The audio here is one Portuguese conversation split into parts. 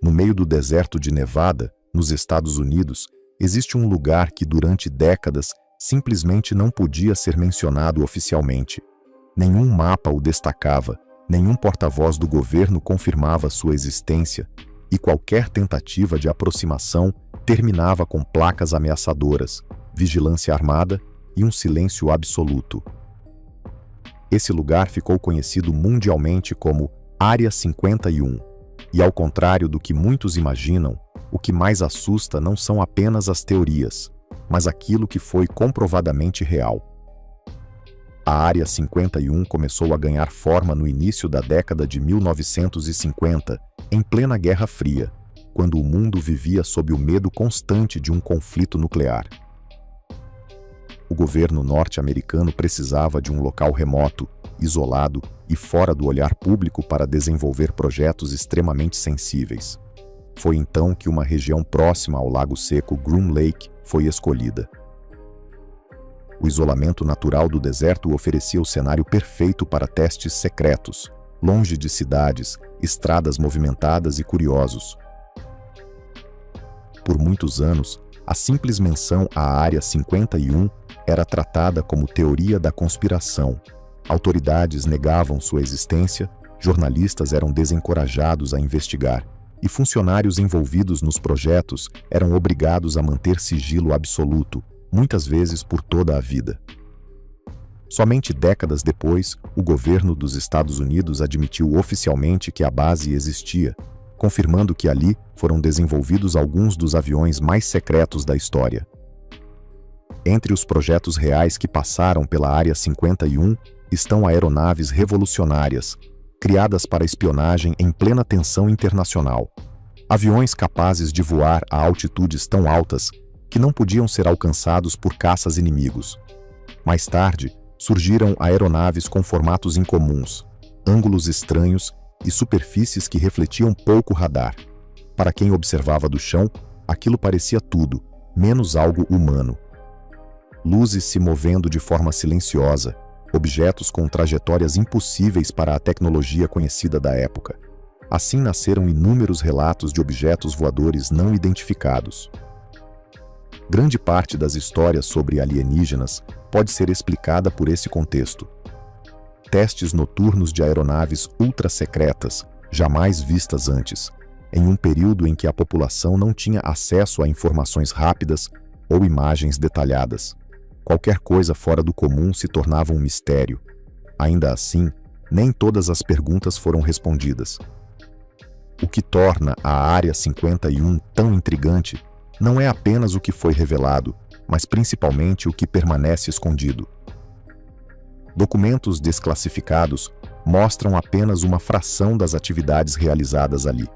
No meio do deserto de Nevada, nos Estados Unidos, existe um lugar que durante décadas simplesmente não podia ser mencionado oficialmente. Nenhum mapa o destacava, nenhum porta-voz do governo confirmava sua existência, e qualquer tentativa de aproximação terminava com placas ameaçadoras, vigilância armada e um silêncio absoluto. Esse lugar ficou conhecido mundialmente como Área 51, e ao contrário do que muitos imaginam, o que mais assusta não são apenas as teorias, mas aquilo que foi comprovadamente real. A Área 51 começou a ganhar forma no início da década de 1950, em plena Guerra Fria, quando o mundo vivia sob o medo constante de um conflito nuclear. O governo norte-americano precisava de um local remoto, isolado e fora do olhar público para desenvolver projetos extremamente sensíveis. Foi então que uma região próxima ao Lago Seco Groom Lake foi escolhida. O isolamento natural do deserto oferecia o cenário perfeito para testes secretos, longe de cidades, estradas movimentadas e curiosos. Por muitos anos, a simples menção à Área 51 era tratada como teoria da conspiração. Autoridades negavam sua existência, jornalistas eram desencorajados a investigar, e funcionários envolvidos nos projetos eram obrigados a manter sigilo absoluto, muitas vezes por toda a vida. Somente décadas depois, o governo dos Estados Unidos admitiu oficialmente que a base existia, confirmando que ali foram desenvolvidos alguns dos aviões mais secretos da história. Entre os projetos reais que passaram pela Área 51 estão aeronaves revolucionárias, criadas para espionagem em plena tensão internacional. Aviões capazes de voar a altitudes tão altas que não podiam ser alcançados por caças inimigos. Mais tarde, surgiram aeronaves com formatos incomuns, ângulos estranhos e superfícies que refletiam pouco radar. Para quem observava do chão, aquilo parecia tudo, menos algo humano. Luzes se movendo de forma silenciosa, objetos com trajetórias impossíveis para a tecnologia conhecida da época. Assim nasceram inúmeros relatos de objetos voadores não identificados. Grande parte das histórias sobre alienígenas pode ser explicada por esse contexto. Testes noturnos de aeronaves ultra-secretas, jamais vistas antes, em um período em que a população não tinha acesso a informações rápidas ou imagens detalhadas. Qualquer coisa fora do comum se tornava um mistério. Ainda assim, nem todas as perguntas foram respondidas. O que torna a Área 51 tão intrigante não é apenas o que foi revelado, mas principalmente o que permanece escondido. Documentos desclassificados mostram apenas uma fração das atividades realizadas ali.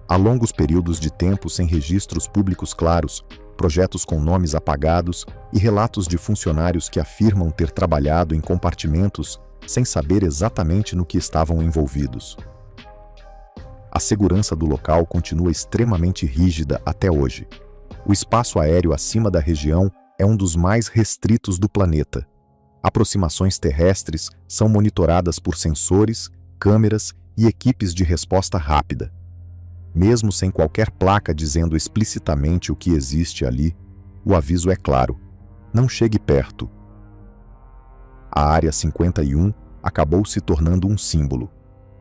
Há longos períodos de tempo sem registros públicos claros, projetos com nomes apagados e relatos de funcionários que afirmam ter trabalhado em compartimentos sem saber exatamente no que estavam envolvidos. A segurança do local continua extremamente rígida até hoje. O espaço aéreo acima da região é um dos mais restritos do planeta. Aproximações terrestres são monitoradas por sensores, câmeras e equipes de resposta rápida. Mesmo sem qualquer placa dizendo explicitamente o que existe ali, o aviso é claro: não chegue perto. A Área 51 acabou se tornando um símbolo.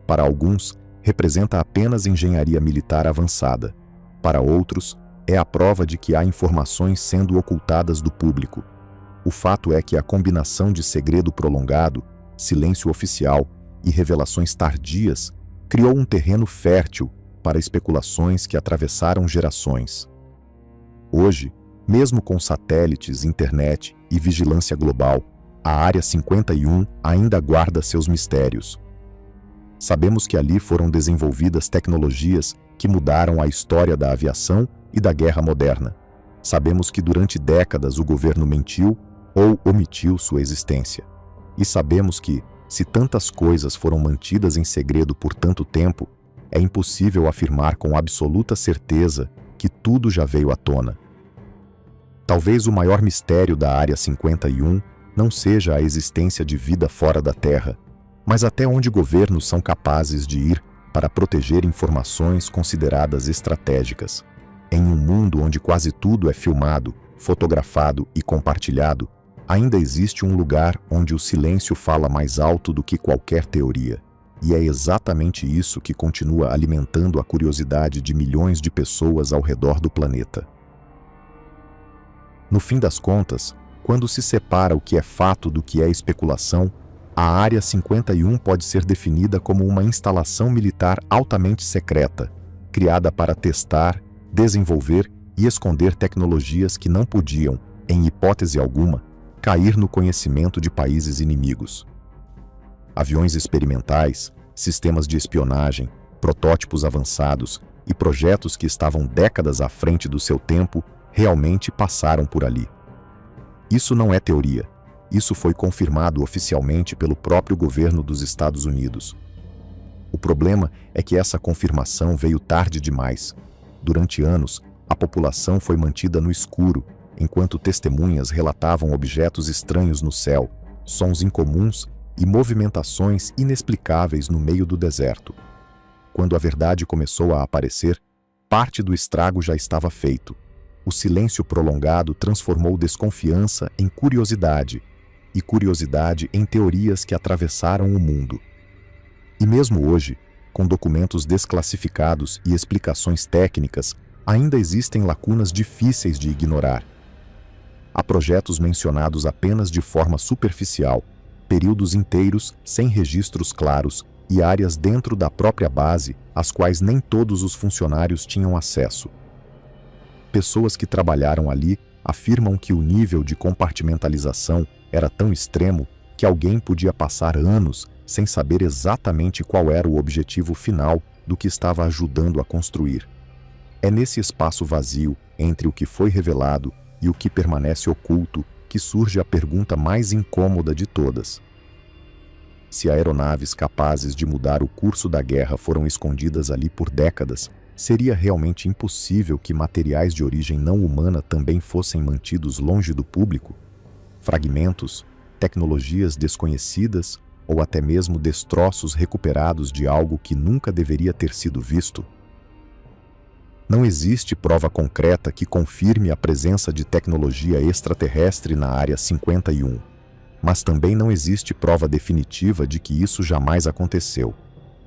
Para alguns, representa apenas engenharia militar avançada. Para outros, é a prova de que há informações sendo ocultadas do público. O fato é que a combinação de segredo prolongado, silêncio oficial e revelações tardias criou um terreno fértil para especulações que atravessaram gerações. Hoje, mesmo com satélites, internet e vigilância global, a Área 51 ainda guarda seus mistérios. Sabemos que ali foram desenvolvidas tecnologias que mudaram a história da aviação e da guerra moderna. Sabemos que durante décadas o governo mentiu ou omitiu sua existência. E sabemos que, se tantas coisas foram mantidas em segredo por tanto tempo, é impossível afirmar com absoluta certeza que tudo já veio à tona. Talvez o maior mistério da Área 51 não seja a existência de vida fora da Terra, mas até onde governos são capazes de ir para proteger informações consideradas estratégicas. Em um mundo onde quase tudo é filmado, fotografado e compartilhado, ainda existe um lugar onde o silêncio fala mais alto do que qualquer teoria. E é exatamente isso que continua alimentando a curiosidade de milhões de pessoas ao redor do planeta. No fim das contas, quando se separa o que é fato do que é especulação, a Área 51 pode ser definida como uma instalação militar altamente secreta, criada para testar, desenvolver e esconder tecnologias que não podiam, em hipótese alguma, cair no conhecimento de países inimigos. Aviões experimentais, sistemas de espionagem, protótipos avançados e projetos que estavam décadas à frente do seu tempo realmente passaram por ali. Isso não é teoria. Isso foi confirmado oficialmente pelo próprio governo dos Estados Unidos. O problema é que essa confirmação veio tarde demais. Durante anos, a população foi mantida no escuro, enquanto testemunhas relatavam objetos estranhos no céu, sons incomuns e movimentações inexplicáveis no meio do deserto. Quando a verdade começou a aparecer, parte do estrago já estava feito. O silêncio prolongado transformou desconfiança em curiosidade, e curiosidade em teorias que atravessaram o mundo. E mesmo hoje, com documentos desclassificados e explicações técnicas, ainda existem lacunas difíceis de ignorar. Há projetos mencionados apenas de forma superficial, períodos inteiros sem registros claros e áreas dentro da própria base às quais nem todos os funcionários tinham acesso. Pessoas que trabalharam ali afirmam que o nível de compartimentalização era tão extremo que alguém podia passar anos sem saber exatamente qual era o objetivo final do que estava ajudando a construir. É nesse espaço vazio entre o que foi revelado e o que permanece oculto que surge a pergunta mais incômoda de todas. Se aeronaves capazes de mudar o curso da guerra foram escondidas ali por décadas, seria realmente impossível que materiais de origem não humana também fossem mantidos longe do público? Fragmentos, tecnologias desconhecidas ou até mesmo destroços recuperados de algo que nunca deveria ter sido visto? Não existe prova concreta que confirme a presença de tecnologia extraterrestre na Área 51, mas também não existe prova definitiva de que isso jamais aconteceu.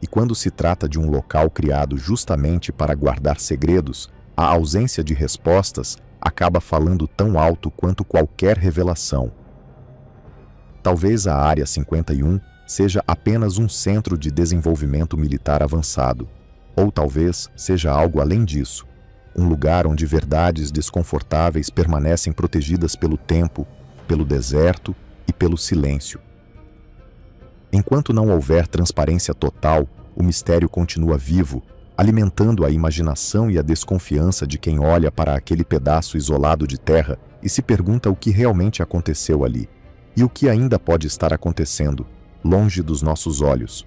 E quando se trata de um local criado justamente para guardar segredos, a ausência de respostas acaba falando tão alto quanto qualquer revelação. Talvez a Área 51 seja apenas um centro de desenvolvimento militar avançado, ou talvez seja algo além disso, um lugar onde verdades desconfortáveis permanecem protegidas pelo tempo, pelo deserto e pelo silêncio. Enquanto não houver transparência total, o mistério continua vivo, alimentando a imaginação e a desconfiança de quem olha para aquele pedaço isolado de terra e se pergunta o que realmente aconteceu ali, e o que ainda pode estar acontecendo, longe dos nossos olhos.